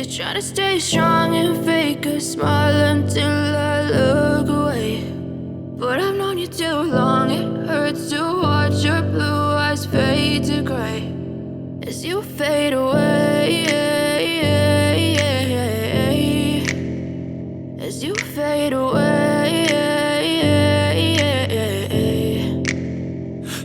you try to stay strong and fake a smile until I look away. But I've known you too long, it hurts to watch your blue eyes fade to gray as you fade away, as you fade away.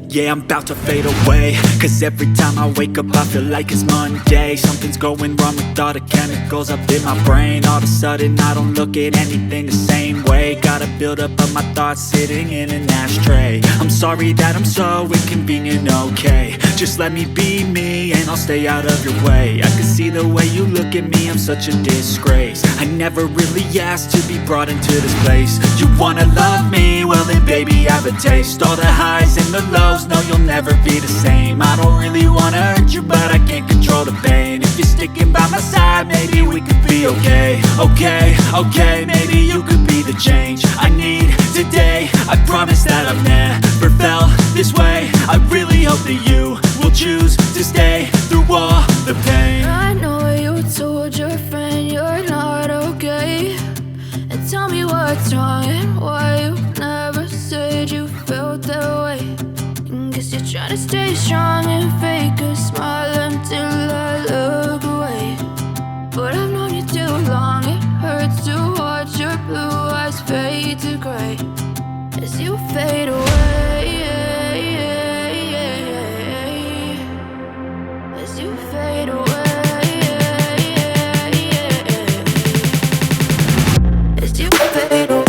Yeah, I'm about to fade away, cause every time I wake up I feel like it's Monday. Something's going wrong with all the chemicals up in my brain. All of a sudden I don't look at anything the same way. Gotta build up of my thoughts sitting in an ashtray. I'm sorry that I'm so inconvenient, okay. Just let me be me and I'll stay out of your way. I can see the way you look at me, I'm such a disgrace. I never really asked to be brought into this place. You wanna love me? Well then baby have a taste. All the highs and the lows, no you'll never be the same. I don't really wanna hurt you but I can't control the pain. If you're sticking by my side maybe we could be okay. Okay, maybe you could be the change I need today. I promise that I've never felt this way. I really hope that you will choose to stay through all the pain. I know you told your friend you're not okay, and tell me what's wrong and why you never said you felt that way. Guess you're trying to stay strong and fake a smile until I look away. But I've known you too long, it hurts to watch your blue eyes fade to gray as you fade away, as you fade away, as you fade away.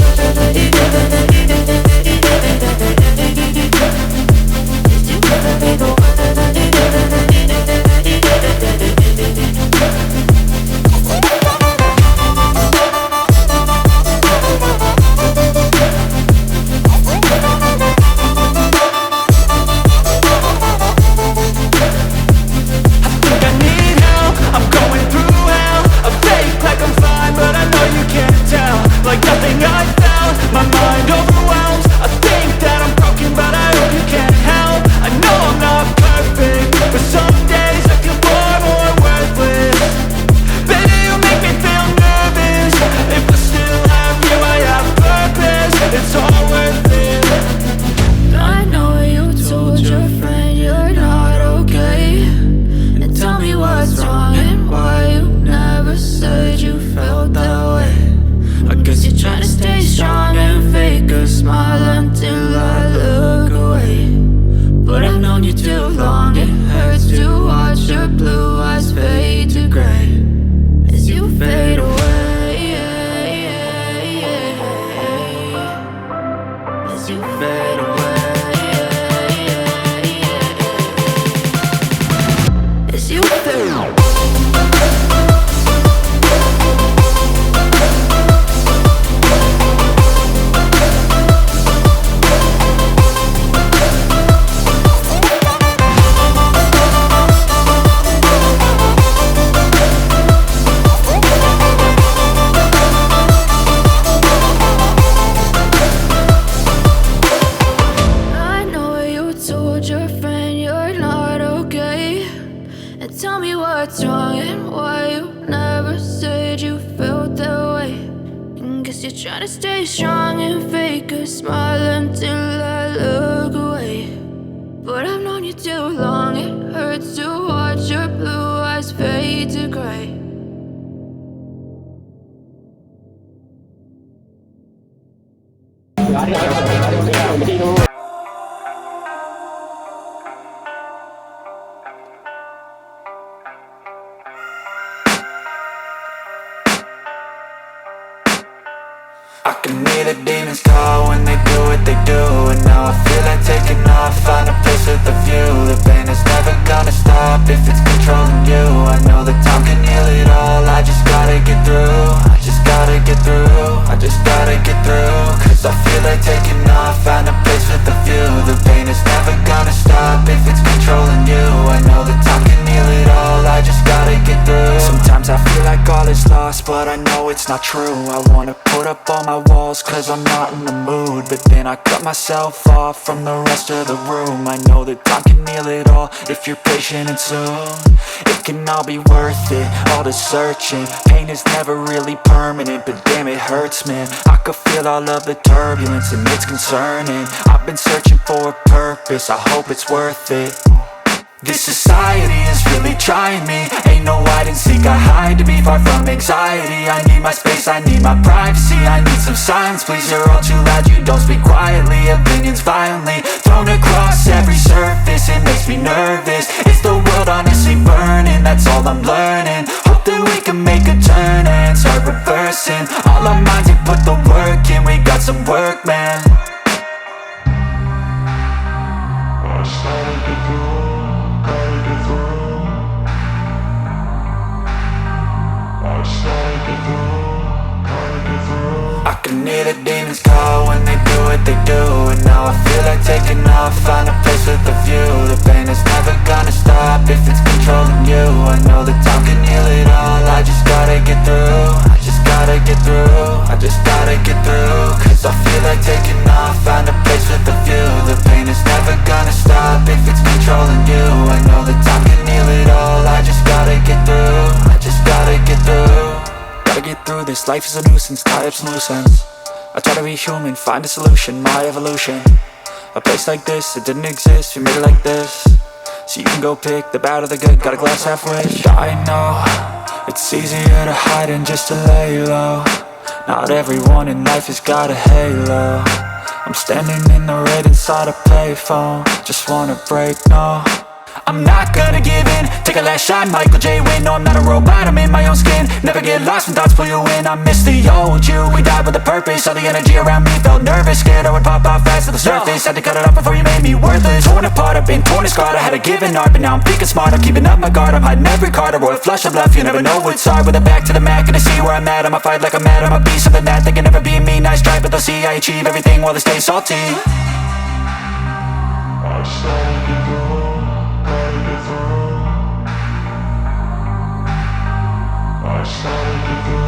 I can hear the demons call when they do what they do. And now I feel like taking off, find a place with a view. The pain is never gonna stop if it's controlling you. I know that time can heal it all, I just gotta get through. I just gotta get through, I just gotta get through. Cause I feel like taking off, find a place with a view. The pain is never gonna stop if it's controlling you. I know that time can heal it all, I just gotta get through. Sometimes I feel like all is lost, but I know it's not true. I wanna put up all my walls cause I'm not in the mood, but then I cut myself off from the rest of the room. I know that time can heal it all if you're patient and soon it can all be worth it, all the searching. Pain is never really permanent, but damn it hurts, man. I could feel all of the turbulence and it's concerning. I've been searching for a purpose, I hope it's worth it. This society is really trying me. Ain't no hide and seek, I hide to be far from anxiety. I need my space, I need my privacy. I need some silence, please, you're all too loud. You don't speak quietly, opinions violently thrown across every surface. It makes me nervous, it's the world honestly burning. That's all I'm learning, hope that we can make a turn and start reversing. All our minds, we put the work in, we got some work, man. I started to go. I can hear the demons call when they do what they do, and now I feel like taking off, find a place with a view. The pain is never gonna stop if it's controlling you. I know that time can heal it all, I just gotta get through. I just gotta get through, I just gotta get through. Cause I feel like taking off, find a place with a view. The pain is never gonna stop if it's controlling you. I know that time can heal it all, I just gotta get through. I just gotta get through. Gotta get through this, life is a nuisance, tie up some loose ends. I try to be human, find a solution, my evolution. A place like this, it didn't exist, we made it like this. So you can go pick the bad or the good, got a glass halfway. I know, it's easier to hide than just to lay low. Not everyone in life has got a halo. I'm standing in the red inside a payphone, just wanna break, no. I'm not gonna give in, take a last shot, Michael J. Win. No, I'm not a robot, I'm in my own skin. Never get lost when thoughts pull you in. I miss the old you, we died with a purpose. All the energy around me felt nervous, scared I would pop off fast to the surface. Had to cut it off before you made me worthless. Torn apart, I've been torn and scarred. I had a given art, but now I'm thinking smart. I'm keeping up my guard, I'm hiding every card. A royal flush of love, you never know what's hard. With a back to the mat, gonna see where I'm at. I'ma fight like I'm mad, I'ma be something that they can never be me. Nice try, but they'll see I achieve everything while they stay salty. I started to go, gotta get through. I started to go,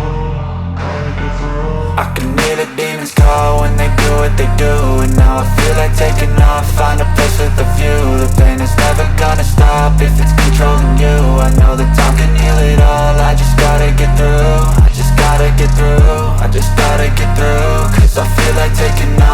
gotta get through. I can hear the demons call when they do what they do, and now I feel like taking off, find a place with a view. The pain is never gonna stop if it's controlling you. I know that time can heal it all, I just gotta get through. I just gotta get through, I just gotta get through. Cause I feel like taking off,